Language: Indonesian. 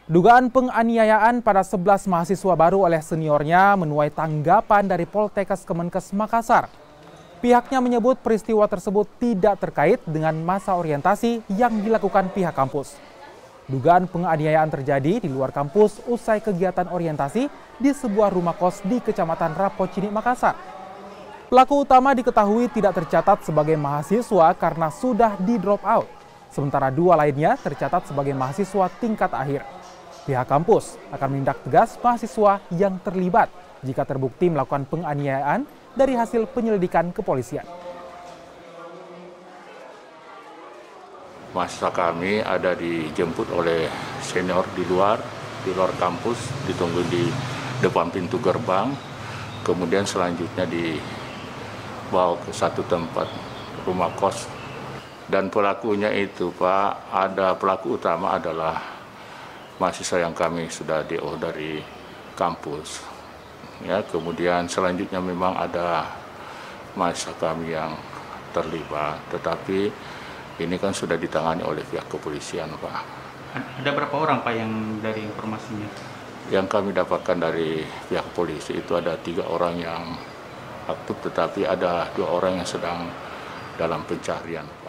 Dugaan penganiayaan pada 11 mahasiswa baru oleh seniornya menuai tanggapan dari Poltekkes Kemenkes Makassar. Pihaknya menyebut peristiwa tersebut tidak terkait dengan masa orientasi yang dilakukan pihak kampus. Dugaan penganiayaan terjadi di luar kampus usai kegiatan orientasi di sebuah rumah kos di Kecamatan Rapocini, Makassar. Pelaku utama diketahui tidak tercatat sebagai mahasiswa karena sudah di drop out, sementara dua lainnya tercatat sebagai mahasiswa tingkat akhir. Pihak kampus akan menindak tegas mahasiswa yang terlibat jika terbukti melakukan penganiayaan dari hasil penyelidikan kepolisian. Mahasiswa kami ada dijemput oleh senior di luar kampus, ditunggu di depan pintu gerbang, kemudian selanjutnya dibawa ke satu tempat rumah kos. Dan pelakunya itu, Pak, pelaku utama adalah mahasiswa yang kami sudah DO dari kampus. Ya, kemudian selanjutnya memang ada mahasiswa kami yang terlibat, tetapi ini kan sudah ditangani oleh pihak kepolisian, Pak. Ada berapa orang, Pak, yang dari informasinya? Yang kami dapatkan dari pihak polisi itu ada 3 orang yang aktif, tetapi ada 2 orang yang sedang dalam pencarian.